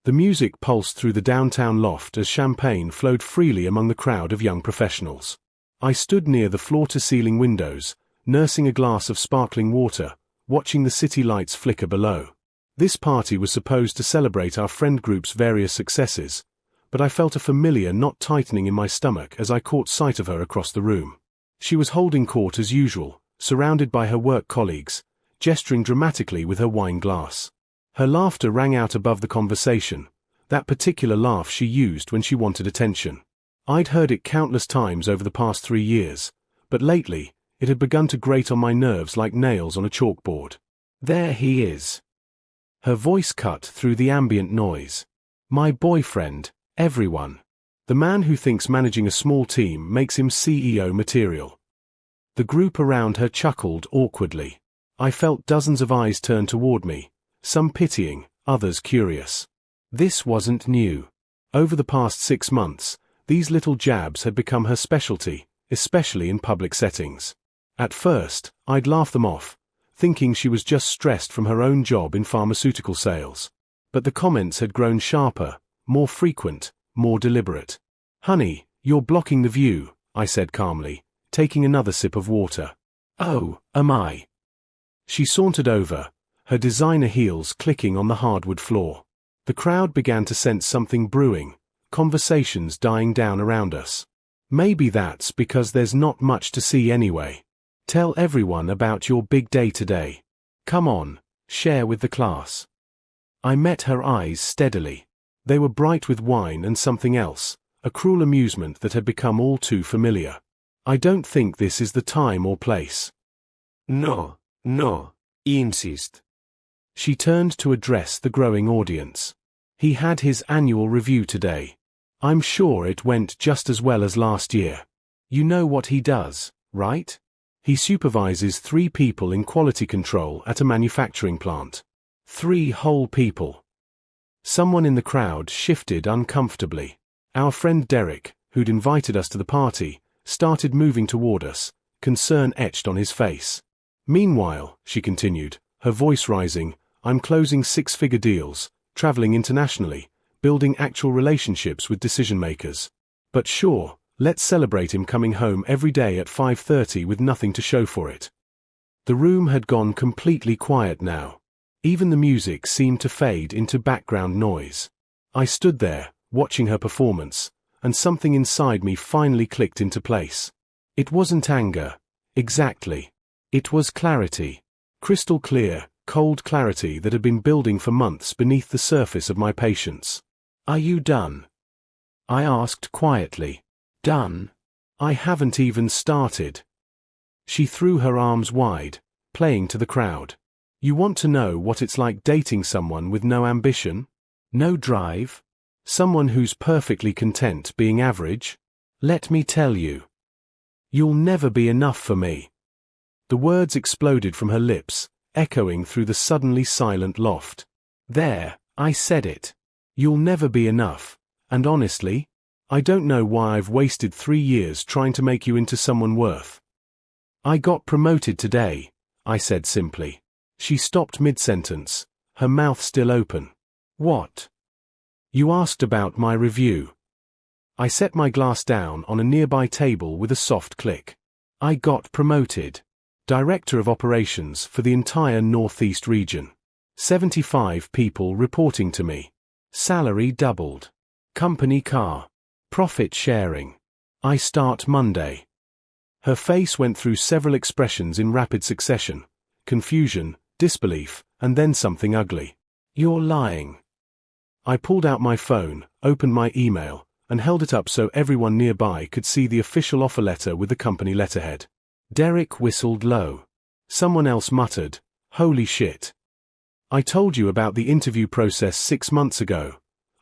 The music pulsed through the downtown loft as champagne flowed freely among the crowd of young professionals. I stood near the floor-to-ceiling windows, nursing a glass of sparkling water, watching the city lights flicker below. This party was supposed to celebrate our friend group's various successes, but I felt a familiar knot tightening in my stomach as I caught sight of her across the room. She was holding court as usual, surrounded by her work colleagues, gesturing dramatically with her wine glass. Her laughter rang out above the conversation, that particular laugh she used when she wanted attention. I'd heard it countless times over the past 3 years, but lately, it had begun to grate on my nerves like nails on a chalkboard. There he is. Her voice cut through the ambient noise. My boyfriend, everyone. The man who thinks managing a small team makes him CEO material. The group around her chuckled awkwardly. I felt dozens of eyes turn toward me, some pitying, others curious. This wasn't new. Over the past 6 months, these little jabs had become her specialty, especially in public settings. At first, I'd laugh them off, thinking she was just stressed from her own job in pharmaceutical sales. But the comments had grown sharper, more frequent, more deliberate. "Honey, you're blocking the view," I said calmly, taking another sip of water. "Oh, am I?" She sauntered over, her designer heels clicking on the hardwood floor. The crowd began to sense something brewing, conversations dying down around us. "Maybe that's because there's not much to see anyway. Tell everyone about your big day today. Come on, share with the class." I met her eyes steadily. They were bright with wine and something else, a cruel amusement that had become all too familiar. "I don't think this is the time or place." No, insist. She turned to address the growing audience. "He had his annual review today. I'm sure it went just as well as last year. You know what he does, right? He supervises 3 people in quality control at a manufacturing plant. 3 whole people." Someone in the crowd shifted uncomfortably. Our friend Derek, who'd invited us to the party, started moving toward us, concern etched on his face. "Meanwhile," she continued, her voice rising, "I'm closing 6-figure deals, traveling internationally, building actual relationships with decision-makers. But sure, let's celebrate him coming home every day at 5:30 with nothing to show for it." The room had gone completely quiet now. Even the music seemed to fade into background noise. I stood there, watching her performance, and something inside me finally clicked into place. It wasn't anger. Exactly. It was clarity. Crystal clear, cold clarity that had been building for months beneath the surface of my patience. "Are you done?" I asked quietly. "Done? I haven't even started." She threw her arms wide, playing to the crowd. "You want to know what it's like dating someone with no ambition? No drive? Someone who's perfectly content being average? Let me tell you. You'll never be enough for me." The words exploded from her lips, echoing through the suddenly silent loft. "There, I said it. You'll never be enough, and honestly, I don't know why I've wasted 3 years trying to make you into someone worth." "I got promoted today," I said simply. She stopped mid-sentence, her mouth still open. "What?" "You asked about my review." I set my glass down on a nearby table with a soft click. "I got promoted. Director of Operations for the entire Northeast region. 75 people reporting to me. Salary doubled. Company car. Profit sharing. I start Monday." Her face went through several expressions in rapid succession: confusion, disbelief, and then something ugly. "You're lying." I pulled out my phone, opened my email, and held it up so everyone nearby could see the official offer letter with the company letterhead. Derek whistled low. Someone else muttered, "Holy shit." "I told you about the interview process 6 months ago,"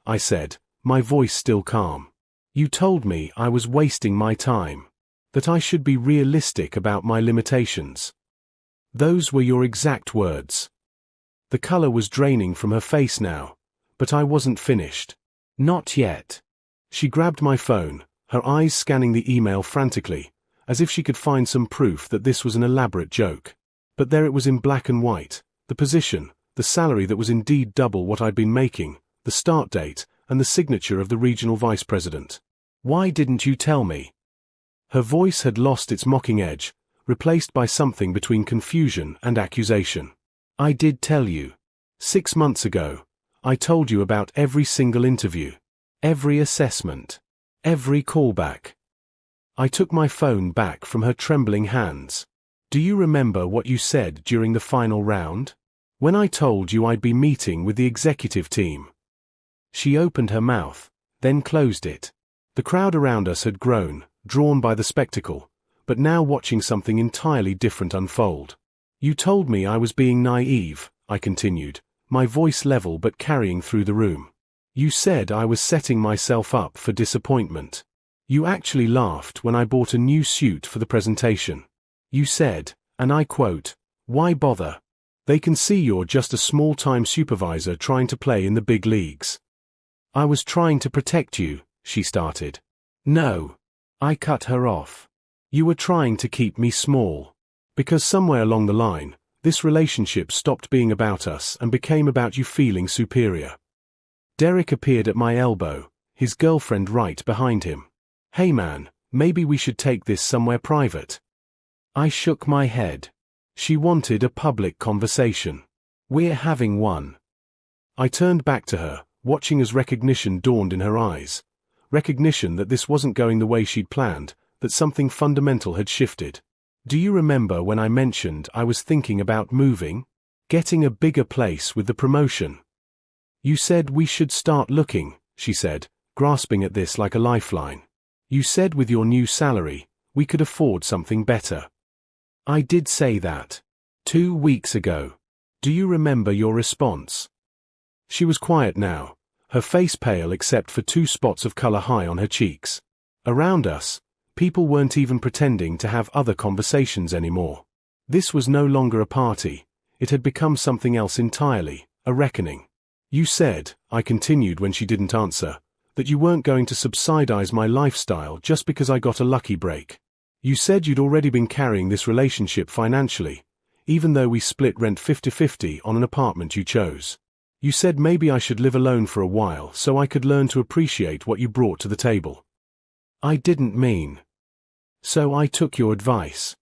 I said, my voice still calm. "You told me I was wasting my time, that I should be realistic about my limitations. Those were your exact words." The color was draining from her face now, but I wasn't finished. "Not yet." She grabbed my phone, her eyes scanning the email frantically, as if she could find some proof that this was an elaborate joke. But there it was in black and white, the position, the salary that was indeed double what I'd been making, the start date, and the signature of the regional vice president. Why didn't you tell me? Her voice had lost its mocking edge, replaced by something between confusion and accusation. I did tell you. 6 months ago, I told you about every single interview, every assessment, every callback. I took my phone back from her trembling hands. Do you remember what you said during the final round? When I told you I'd be meeting with the executive team. She opened her mouth, then closed it. The crowd around us had grown, drawn by the spectacle, but now watching something entirely different unfold. You told me I was being naive, I continued, my voice level but carrying through the room. You said I was setting myself up for disappointment. You actually laughed when I bought a new suit for the presentation. You said, and I quote, "Why bother? They can see you're just a small-time supervisor trying to play in the big leagues." I was trying to protect you, she started. No. I cut her off. You were trying to keep me small. Because somewhere along the line, this relationship stopped being about us and became about you feeling superior. Derek appeared at my elbow, his girlfriend right behind him. Hey man, maybe we should take this somewhere private. I shook my head. She wanted a public conversation. We're having one. I turned back to her, watching as recognition dawned in her eyes. Recognition that this wasn't going the way she'd planned, that something fundamental had shifted. Do you remember when I mentioned I was thinking about moving? Getting a bigger place with the promotion? You said we should start looking, she said, grasping at this like a lifeline. You said with your new salary, we could afford something better. I did say that. 2 weeks ago. Do you remember your response? She was quiet now, her face pale except for 2 spots of color high on her cheeks. Around us, people weren't even pretending to have other conversations anymore. This was no longer a party, it had become something else entirely, a reckoning. You said, I continued when she didn't answer, that you weren't going to subsidize my lifestyle just because I got a lucky break. You said you'd already been carrying this relationship financially, even though we split rent 50-50 on an apartment you chose. You said maybe I should live alone for a while so I could learn to appreciate what you brought to the table. I didn't mean. So I took your advice.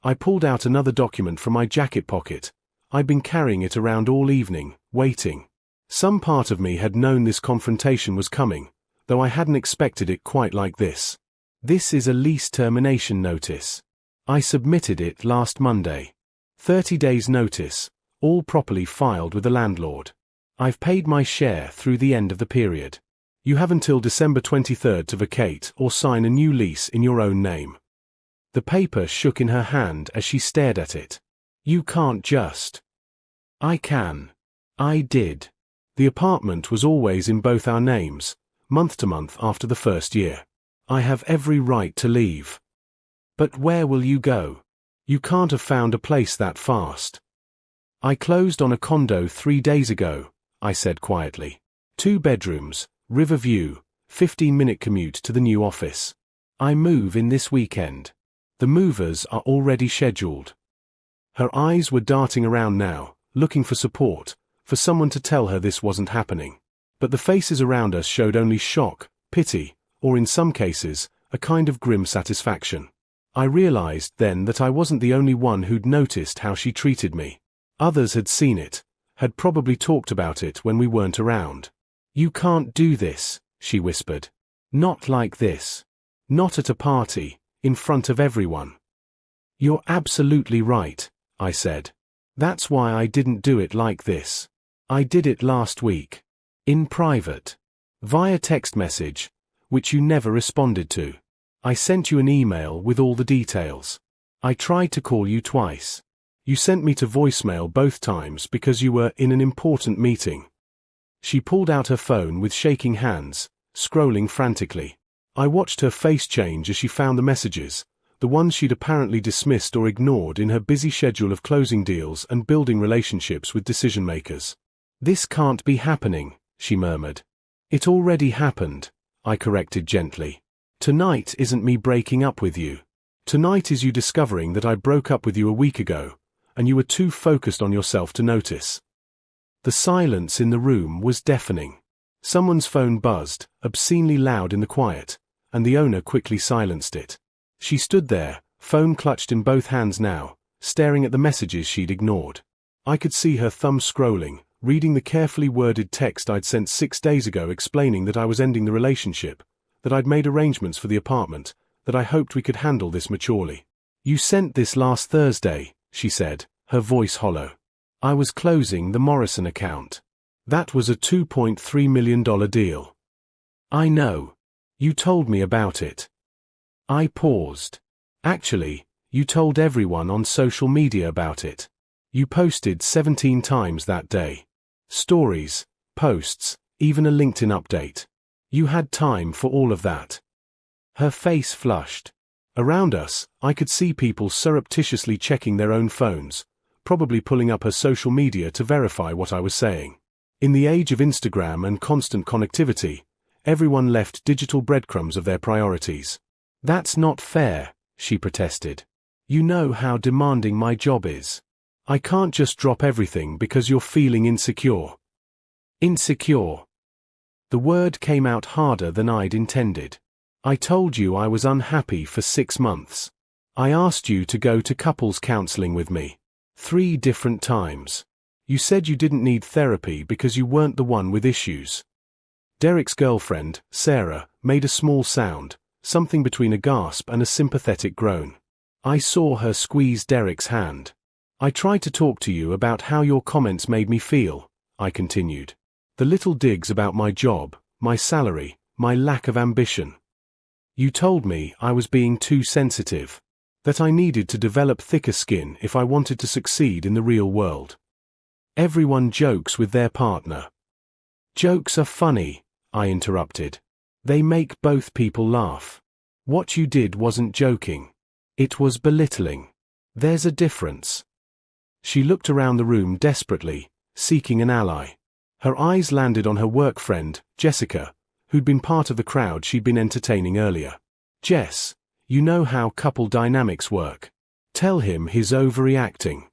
I pulled out another document from my jacket pocket. I'd been carrying it around all evening, waiting. Some part of me had known this confrontation was coming, though I hadn't expected it quite like this. This is a lease termination notice. I submitted it last Monday. 30 days notice, all properly filed with the landlord. I've paid my share through the end of the period. You have until December 23rd to vacate or sign a new lease in your own name. The paper shook in her hand as she stared at it. You can't just. I can. I did. The apartment was always in both our names, month to month after the first year. I have every right to leave. But where will you go? You can't have found a place that fast. I closed on a condo 3 days ago, I said quietly. 2 bedrooms, river view, 15-minute commute to the new office. I move in this weekend. The movers are already scheduled. Her eyes were darting around now, looking for support, for someone to tell her this wasn't happening. But the faces around us showed only shock, pity, or in some cases, a kind of grim satisfaction. I realized then that I wasn't the only one who'd noticed how she treated me. Others had seen it, had probably talked about it when we weren't around. You can't do this, she whispered. Not like this. Not at a party, in front of everyone. You're absolutely right, I said. That's why I didn't do it like this. I did it last week. In private. Via text message, which you never responded to. I sent you an email with all the details. I tried to call you twice. You sent me to voicemail both times because you were in an important meeting. She pulled out her phone with shaking hands, scrolling frantically. I watched her face change as she found the messages, the ones she'd apparently dismissed or ignored in her busy schedule of closing deals and building relationships with decision-makers. This can't be happening, she murmured. It already happened, I corrected gently. Tonight isn't me breaking up with you. Tonight is you discovering that I broke up with you a week ago, and you were too focused on yourself to notice. The silence in the room was deafening. Someone's phone buzzed, obscenely loud in the quiet, and the owner quickly silenced it. She stood there, phone clutched in both hands now, staring at the messages she'd ignored. I could see her thumb scrolling, reading the carefully worded text I'd sent 6 days ago explaining that I was ending the relationship, that I'd made arrangements for the apartment, that I hoped we could handle this maturely. "You sent this last Thursday," she said, her voice hollow. "I was closing the Morrison account. That was a $2.3 million deal." "I know. You told me about it." I paused. "Actually, you told everyone on social media about it. You posted 17 times that day. Stories, posts, even a LinkedIn update. You had time for all of that." Her face flushed. Around us, I could see people surreptitiously checking their own phones, probably pulling up her social media to verify what I was saying. In the age of Instagram and constant connectivity, everyone left digital breadcrumbs of their priorities. "That's not fair," she protested. "You know how demanding my job is. I can't just drop everything because you're feeling insecure." Insecure. The word came out harder than I'd intended. "I told you I was unhappy for 6 months. I asked you to go to couples counseling with me. 3 different times. You said you didn't need therapy because you weren't the one with issues." Derek's girlfriend, Sarah, made a small sound, something between a gasp and a sympathetic groan. I saw her squeeze Derek's hand. "I tried to talk to you about how your comments made me feel," I continued. "The little digs about my job, my salary, my lack of ambition. You told me I was being too sensitive, that I needed to develop thicker skin if I wanted to succeed in the real world. Everyone jokes with their partner." "Jokes are funny," I interrupted. "They make both people laugh. What you did wasn't joking. It was belittling. There's a difference." She looked around the room desperately, seeking an ally. Her eyes landed on her work friend, Jessica, who'd been part of the crowd she'd been entertaining earlier. "Jess, you know how couple dynamics work. Tell him he's overreacting."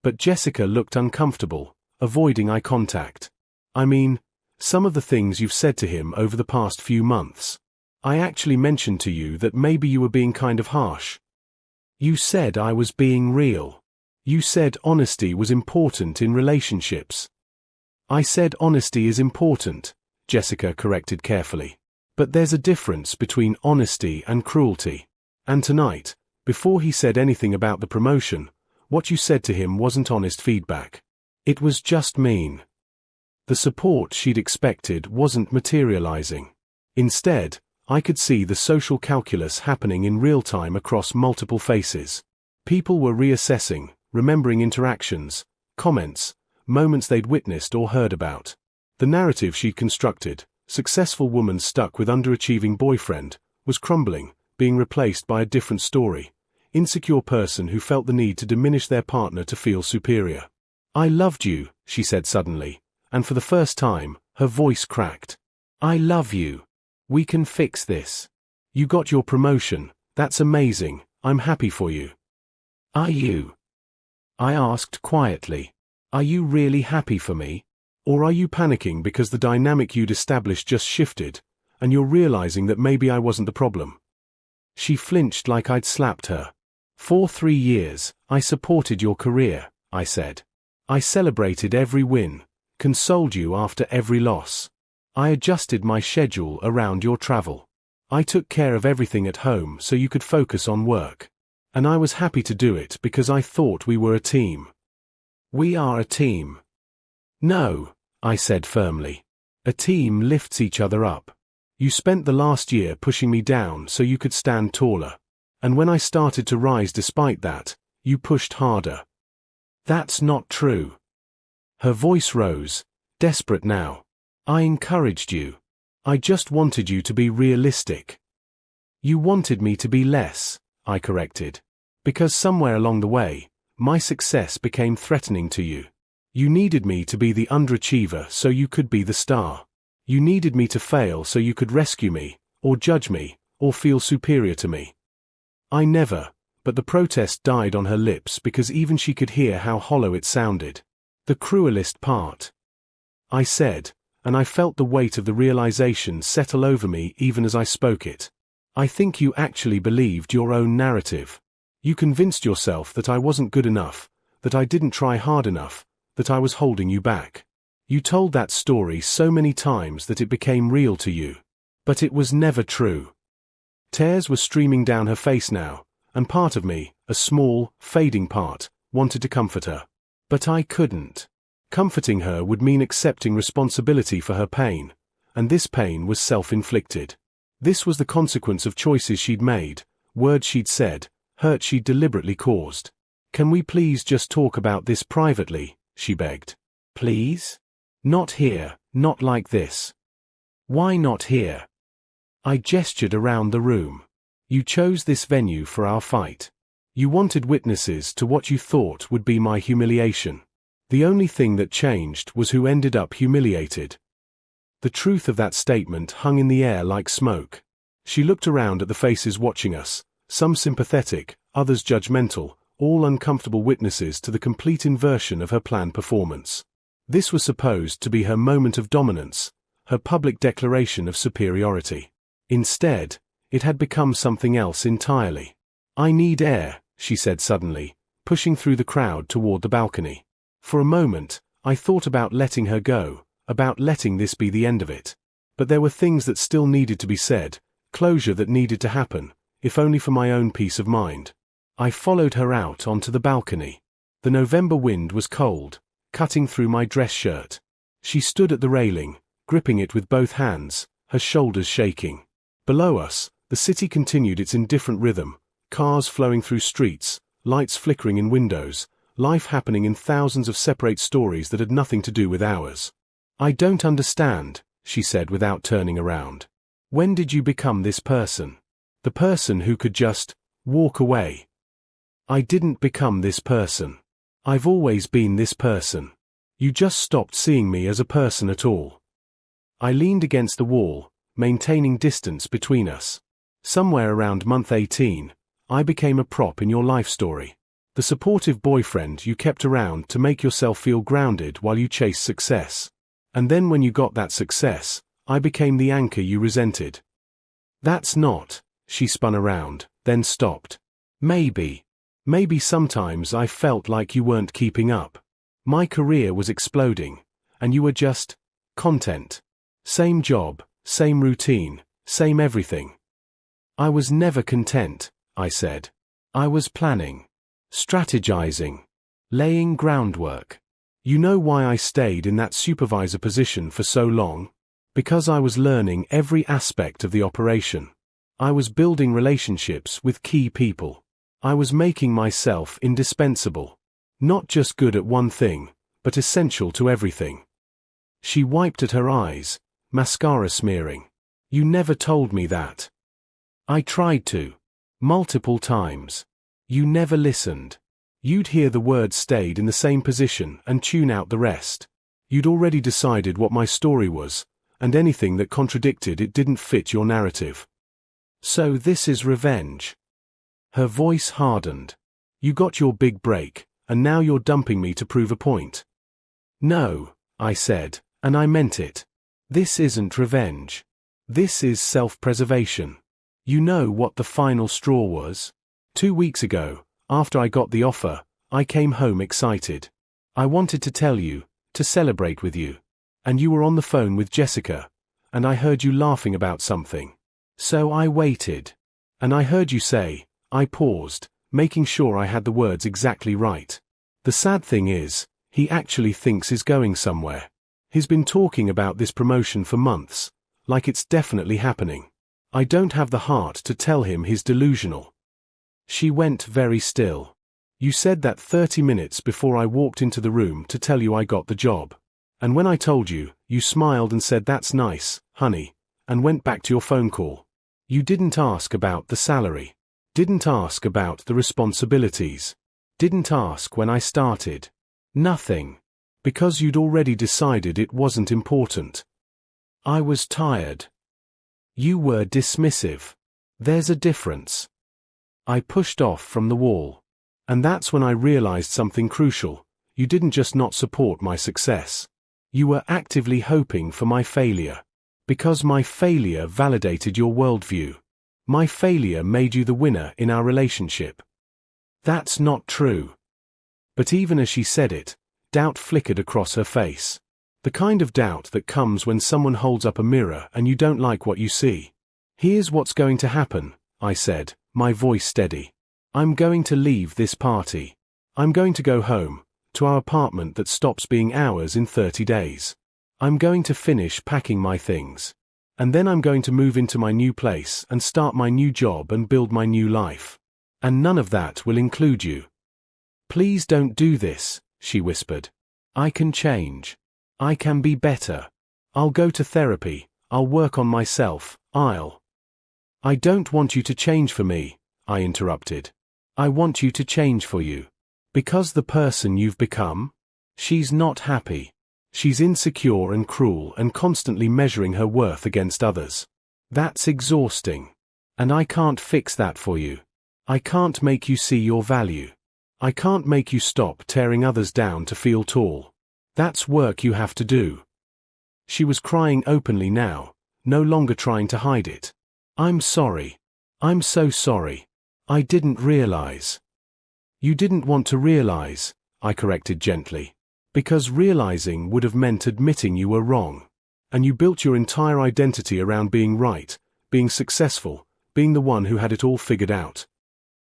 But Jessica looked uncomfortable, avoiding eye contact. "I mean, some of the things you've said to him over the past few months. I actually mentioned to you that maybe you were being kind of harsh. You said I was being real. You said honesty was important in relationships." "I said honesty is important," Jessica corrected carefully. "But there's a difference between honesty and cruelty. And tonight, before he said anything about the promotion, what you said to him wasn't honest feedback. It was just mean." The support she'd expected wasn't materializing. Instead, I could see the social calculus happening in real time across multiple faces. People were reassessing, remembering interactions, comments, moments they'd witnessed or heard about. The narrative she'd constructed, successful woman stuck with underachieving boyfriend, was crumbling, being replaced by a different story. Insecure person who felt the need to diminish their partner to feel superior. "I loved you," she said suddenly, and for the first time, her voice cracked. "I love you. We can fix this. You got your promotion, that's amazing, I'm happy for you." "Are you?" I asked quietly. "Are you really happy for me? Or are you panicking because the dynamic you'd established just shifted, and you're realizing that maybe I wasn't the problem?" She flinched like I'd slapped her. "For 3 years, I supported your career," I said. "I celebrated every win, consoled you after every loss. I adjusted my schedule around your travel. I took care of everything at home so you could focus on work. And I was happy to do it because I thought we were a team." "We are a team." "No," I said firmly. "A team lifts each other up. You spent the last year pushing me down so you could stand taller. And when I started to rise despite that, you pushed harder." "That's not true." Her voice rose, desperate now. "I encouraged you. I just wanted you to be realistic." "You wanted me to be less," I corrected. "Because somewhere along the way, my success became threatening to you. You needed me to be the underachiever so you could be the star. You needed me to fail so you could rescue me, or judge me, or feel superior to me." I never, but the protest died on her lips because even she could hear how hollow it sounded. "The cruelest part," I said, and I felt the weight of the realization settle over me even as I spoke it. I think you actually believed your own narrative. You convinced yourself that I wasn't good enough, that I didn't try hard enough, that I was holding you back. You told that story so many times that it became real to you. But it was never true. Tears were streaming down her face now, and part of me, a small, fading part, wanted to comfort her. But I couldn't. Comforting her would mean accepting responsibility for her pain, and this pain was self-inflicted. This was the consequence of choices she'd made, words she'd said, hurt she'd deliberately caused. Can we please just talk about this privately, she begged. Please? Not here, not like this. Why not here? I gestured around the room. You chose this venue for our fight. You wanted witnesses to what you thought would be my humiliation. The only thing that changed was who ended up humiliated. The truth of that statement hung in the air like smoke. She looked around at the faces watching us, some sympathetic, others judgmental, all uncomfortable witnesses to the complete inversion of her planned performance. This was supposed to be her moment of dominance, her public declaration of superiority. Instead, it had become something else entirely. I need air, she said suddenly, pushing through the crowd toward the balcony. For a moment, I thought about letting her go, about letting this be the end of it. But there were things that still needed to be said, closure that needed to happen, if only for my own peace of mind. I followed her out onto the balcony. The November wind was cold, cutting through my dress shirt. She stood at the railing, gripping it with both hands, her shoulders shaking. Below us, the city continued its indifferent rhythm, cars flowing through streets, lights flickering in windows, life happening in thousands of separate stories that had nothing to do with ours. I don't understand, she said without turning around. When did you become this person? The person who could just walk away. I didn't become this person. I've always been this person. You just stopped seeing me as a person at all. I leaned against the wall, maintaining distance between us. Somewhere around month 18, I became a prop in your life story. The supportive boyfriend you kept around to make yourself feel grounded while you chased success. And then when you got that success, I became the anchor you resented. That's not, she spun around, then stopped. Maybe sometimes I felt like you weren't keeping up. My career was exploding, and you were just content. Same job, same routine, same everything. I was never content, I said. I was planning, strategizing, laying groundwork. You know why I stayed in that supervisor position for so long? Because I was learning every aspect of the operation. I was building relationships with key people. I was making myself indispensable. Not just good at one thing, but essential to everything. She wiped at her eyes, mascara smearing. You never told me that. I tried to. Multiple times. You never listened. You'd hear the words stayed in the same position and tune out the rest. You'd already decided what my story was, and anything that contradicted it didn't fit your narrative. So this is revenge. Her voice hardened. You got your big break, and now you're dumping me to prove a point. No, I said, and I meant it. This isn't revenge. This is self-preservation. You know what the final straw was? 2 weeks ago, after I got the offer, I came home excited. I wanted to tell you, to celebrate with you. And you were on the phone with Jessica, and I heard you laughing about something. So I waited. And I heard you say, I paused, making sure I had the words exactly right. The sad thing is, he actually thinks he's going somewhere. He's been talking about this promotion for months, like it's definitely happening. I don't have the heart to tell him he's delusional. She went very still. You said that 30 minutes before I walked into the room to tell you I got the job. And when I told you, you smiled and said that's nice, honey, and went back to your phone call. You didn't ask about the salary. Didn't ask about the responsibilities. Didn't ask when I started. Nothing. Because you'd already decided it wasn't important. I was tired. You were dismissive. There's a difference. I pushed off from the wall. And that's when I realized something crucial. You didn't just not support my success. You were actively hoping for my failure. Because my failure validated your worldview. My failure made you the winner in our relationship. That's not true. But even as she said it, doubt flickered across her face. The kind of doubt that comes when someone holds up a mirror and you don't like what you see. Here's what's going to happen, I said, my voice steady. I'm going to leave this party. I'm going to go home, to our apartment that stops being ours in 30 days. I'm going to finish packing my things. And then I'm going to move into my new place and start my new job and build my new life. And none of that will include you. Please don't do this, she whispered. I can change. I can be better. I'll go to therapy. I'll work on myself. I don't want you to change for me, I interrupted. I want you to change for you. Because the person you've become? She's not happy. She's insecure and cruel and constantly measuring her worth against others. That's exhausting. And I can't fix that for you. I can't make you see your value. I can't make you stop tearing others down to feel tall. That's work you have to do. She was crying openly now, no longer trying to hide it. I'm sorry. I'm so sorry. I didn't realize. You didn't want to realize, I corrected gently. Because realizing would have meant admitting you were wrong. And you built your entire identity around being right, being successful, being the one who had it all figured out.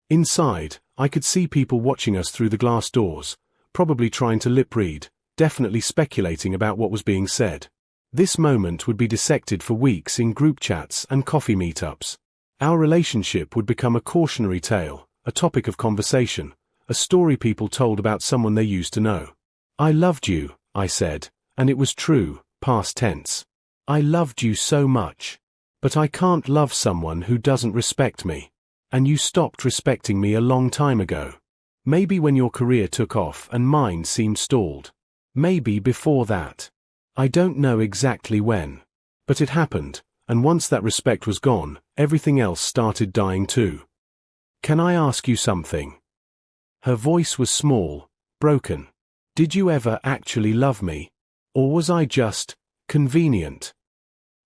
Inside, I could see people watching us through the glass doors, probably trying to lip read, definitely speculating about what was being said. This moment would be dissected for weeks in group chats and coffee meetups. Our relationship would become a cautionary tale, a topic of conversation, a story people told about someone they used to know. I loved you, I said, and it was true, past tense. I loved you so much. But I can't love someone who doesn't respect me. And you stopped respecting me a long time ago. Maybe when your career took off and mine seemed stalled. Maybe before that. I don't know exactly when. But it happened, and once that respect was gone, everything else started dying too. Can I ask you something? Her voice was small, broken. Did you ever actually love me? Or was I just convenient?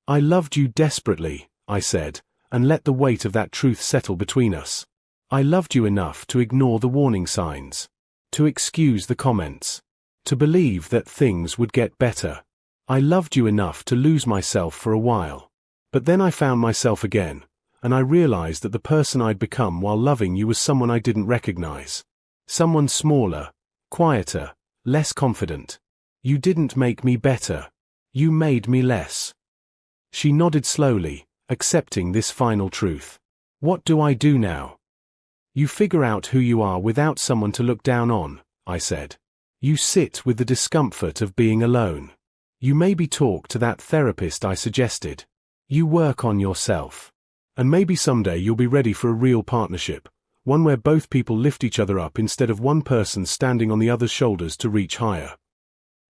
I loved you desperately, I said, and let the weight of that truth settle between us. I loved you enough to ignore the warning signs, to excuse the comments, to believe that things would get better. I loved you enough to lose myself for a while. But then I found myself again, and I realized that the person I'd become while loving you was someone I didn't recognize. Someone smaller, quieter, less confident. You didn't make me better. You made me less. She nodded slowly, accepting this final truth. What do I do now? You figure out who you are without someone to look down on, I said. You sit with the discomfort of being alone. You maybe talk to that therapist I suggested. You work on yourself. And maybe someday you'll be ready for a real partnership, one where both people lift each other up instead of one person standing on the other's shoulders to reach higher.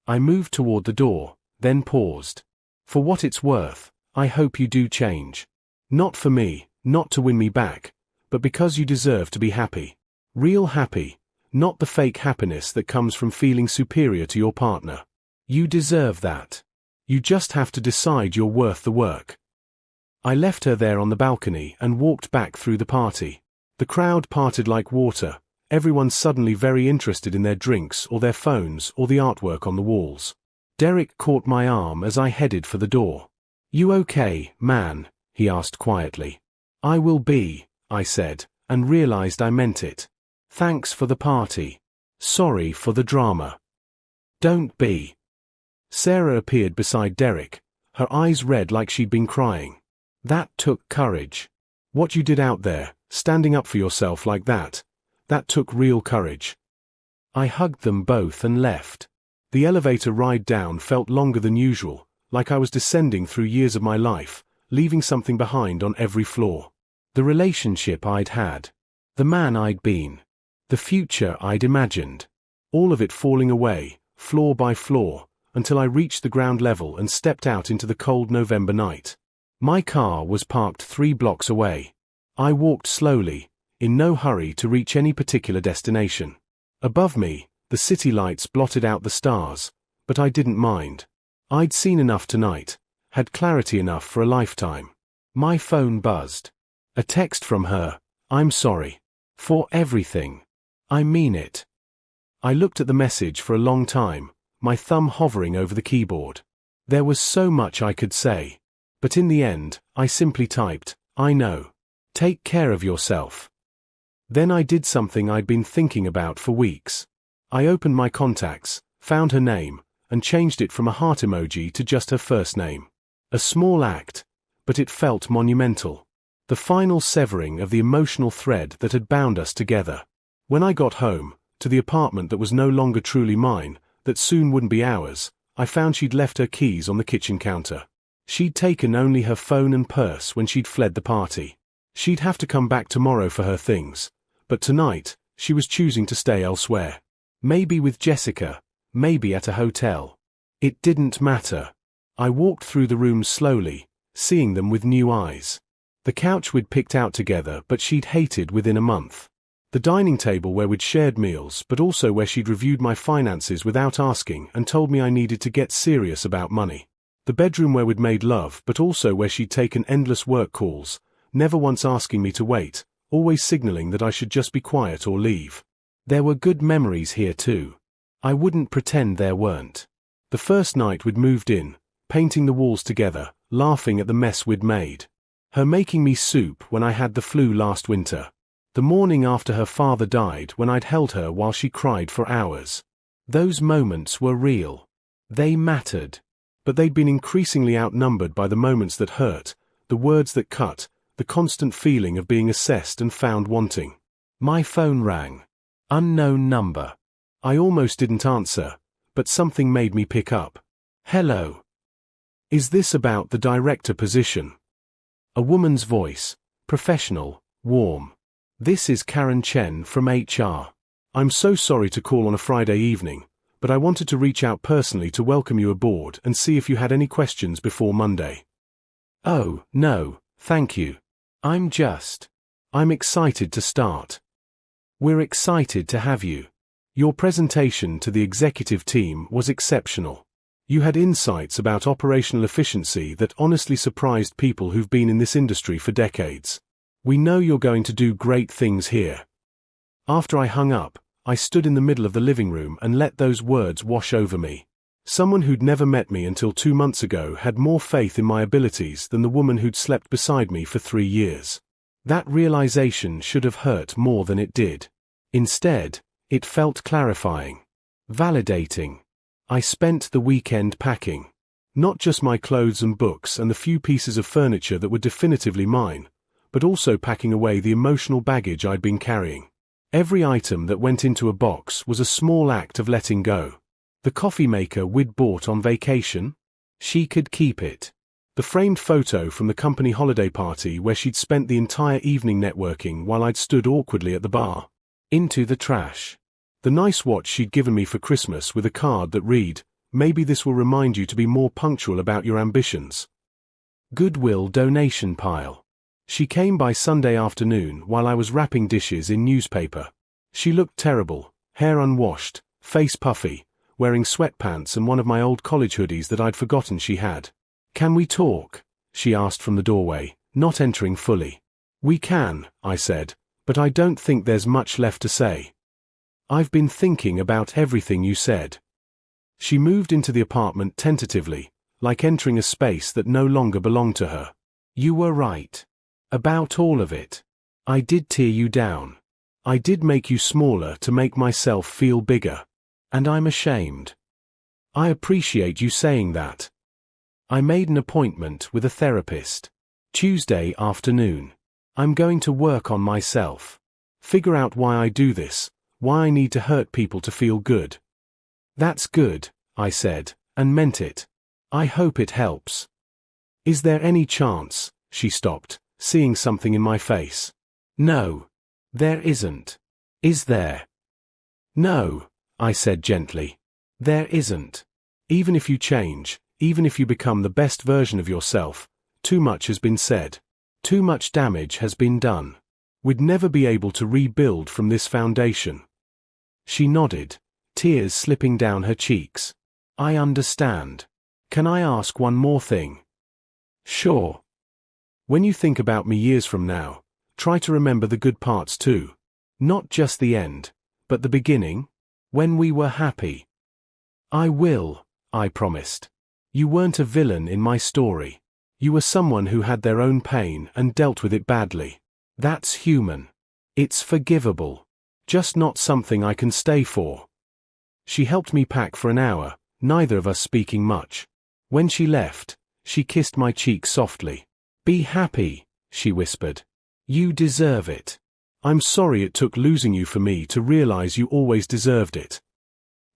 I moved toward the door, then paused. For what it's worth, I hope you do change. Not for me, not to win me back, but because you deserve to be happy. Real happy, not the fake happiness that comes from feeling superior to your partner. You deserve that. You just have to decide you're worth the work. I left her there on the balcony and walked back through the party. The crowd parted like water, everyone suddenly very interested in their drinks or their phones or the artwork on the walls. Derek caught my arm as I headed for the door. You okay, man? He asked quietly. I will be, I said, and realized I meant it. Thanks for the party. Sorry for the drama. Don't be. Sarah appeared beside Derek, her eyes red like she'd been crying. That took courage. What you did out there, standing up for yourself like that took real courage. I hugged them both and left. The elevator ride down felt longer than usual, like I was descending through years of my life, leaving something behind on every floor. The relationship I'd had. The man I'd been. The future I'd imagined. All of it falling away, floor by floor, until I reached the ground level and stepped out into the cold November night. My car was parked 3 blocks away. I walked slowly, in no hurry to reach any particular destination. Above me, the city lights blotted out the stars, but I didn't mind. I'd seen enough tonight, had clarity enough for a lifetime. My phone buzzed. A text from her. I'm sorry. For everything. I mean it. I looked at the message for a long time, my thumb hovering over the keyboard. There was so much I could say. But in the end, I simply typed, I know. Take care of yourself. Then I did something I'd been thinking about for weeks. I opened my contacts, found her name, and changed it from a heart emoji to just her first name. A small act, but it felt monumental. The final severing of the emotional thread that had bound us together. When I got home, to the apartment that was no longer truly mine, that soon wouldn't be ours, I found she'd left her keys on the kitchen counter. She'd taken only her phone and purse when she'd fled the party. She'd have to come back tomorrow for her things, but tonight, she was choosing to stay elsewhere. Maybe with Jessica, maybe at a hotel. It didn't matter. I walked through the rooms slowly, seeing them with new eyes. The couch we'd picked out together but she'd hated within a month. The dining table where we'd shared meals but also where she'd reviewed my finances without asking and told me I needed to get serious about money. The bedroom where we'd made love but also where she'd taken endless work calls, never once asking me to wait, always signaling that I should just be quiet or leave. There were good memories here too. I wouldn't pretend there weren't. The first night we'd moved in, painting the walls together, laughing at the mess we'd made. Her making me soup when I had the flu last winter. The morning after her father died when I'd held her while she cried for hours. Those moments were real. They mattered. But they'd been increasingly outnumbered by the moments that hurt, the words that cut, the constant feeling of being assessed and found wanting. My phone rang. Unknown number. I almost didn't answer, but something made me pick up. Hello. Is this about the director position? A woman's voice, professional, warm. This is Karen Chen from HR. I'm so sorry to call on a Friday evening, but I wanted to reach out personally to welcome you aboard and see if you had any questions before Monday. Oh, no, thank you. I'm excited to start. We're excited to have you. Your presentation to the executive team was exceptional. You had insights about operational efficiency that honestly surprised people who've been in this industry for decades. We know you're going to do great things here. After I hung up, I stood in the middle of the living room and let those words wash over me. Someone who'd never met me until 2 months ago had more faith in my abilities than the woman who'd slept beside me for 3 years. That realization should have hurt more than it did. Instead, it felt clarifying. Validating. I spent the weekend packing. Not just my clothes and books and the few pieces of furniture that were definitively mine, but also packing away the emotional baggage I'd been carrying. Every item that went into a box was a small act of letting go. The coffee maker we'd bought on vacation? She could keep it. The framed photo from the company holiday party where she'd spent the entire evening networking while I'd stood awkwardly at the bar. Into the trash. The nice watch she'd given me for Christmas with a card that read, "Maybe this will remind you to be more punctual about your ambitions." Goodwill donation pile. She came by Sunday afternoon while I was wrapping dishes in newspaper. She looked terrible, hair unwashed, face puffy, wearing sweatpants and one of my old college hoodies that I'd forgotten she had. "Can we talk?" she asked from the doorway, not entering fully. "We can," I said, "but I don't think there's much left to say." "I've been thinking about everything you said." She moved into the apartment tentatively, like entering a space that no longer belonged to her. "You were right. About all of it. I did tear you down. I did make you smaller to make myself feel bigger. And I'm ashamed. I appreciate you saying that." I made an appointment with a therapist. Tuesday afternoon. I'm going to work on myself. Figure out why I do this, why I need to hurt people to feel good. "That's good," I said, and meant it. "I hope it helps." "Is there any chance?" She stopped, seeing something in my face. "No. There isn't. Is there?" "No," I said gently. "There isn't. Even if you change, even if you become the best version of yourself, too much has been said. Too much damage has been done. We'd never be able to rebuild from this foundation." She nodded, tears slipping down her cheeks. "I understand. Can I ask one more thing? Sure. When you think about me years from now, try to remember the good parts too. Not just the end, but the beginning, when we were happy. I will, I promised. You weren't a villain in my story. You were someone who had their own pain and dealt with it badly. That's human. It's forgivable. Just not something I can stay for. She helped me pack for an hour, neither of us speaking much. When she left, she kissed my cheek softly. Be happy, she whispered. You deserve it. I'm sorry it took losing you for me to realize you always deserved it.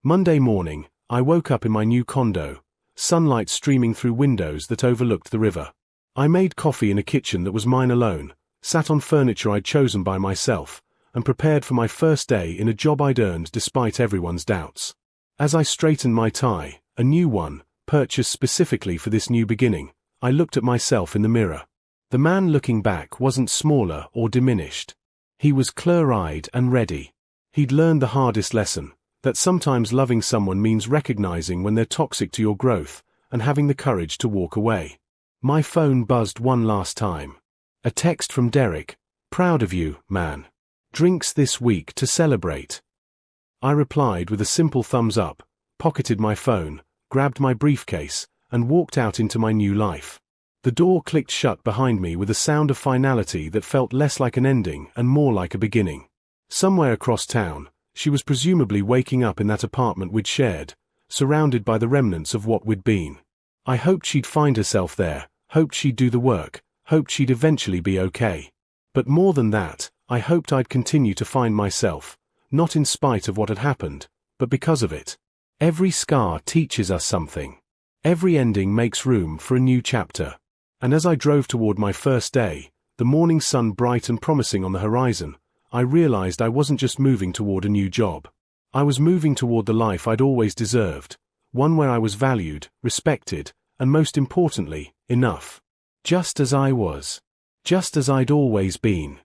Monday morning, I woke up in my new condo, sunlight streaming through windows that overlooked the river. I made coffee in a kitchen that was mine alone, sat on furniture I'd chosen by myself, and prepared for my first day in a job I'd earned despite everyone's doubts. As I straightened my tie, a new one, purchased specifically for this new beginning, I looked at myself in the mirror. The man looking back wasn't smaller or diminished. He was clear-eyed and ready. He'd learned the hardest lesson, that sometimes loving someone means recognizing when they're toxic to your growth, and having the courage to walk away. My phone buzzed one last time. A text from Derek. Proud of you, man. Drinks this week to celebrate. I replied with a simple thumbs up, pocketed my phone, grabbed my briefcase, and walked out into my new life. The door clicked shut behind me with a sound of finality that felt less like an ending and more like a beginning. Somewhere across town, she was presumably waking up in that apartment we'd shared, surrounded by the remnants of what we'd been. I hoped she'd find herself there, hoped she'd do the work, hoped she'd eventually be okay. But more than that, I hoped I'd continue to find myself, not in spite of what had happened, but because of it. Every scar teaches us something. Every ending makes room for a new chapter. And as I drove toward my first day, the morning sun bright and promising on the horizon, I realized I wasn't just moving toward a new job. I was moving toward the life I'd always deserved, one where I was valued, respected, and most importantly, enough. Just as I was. Just as I'd always been.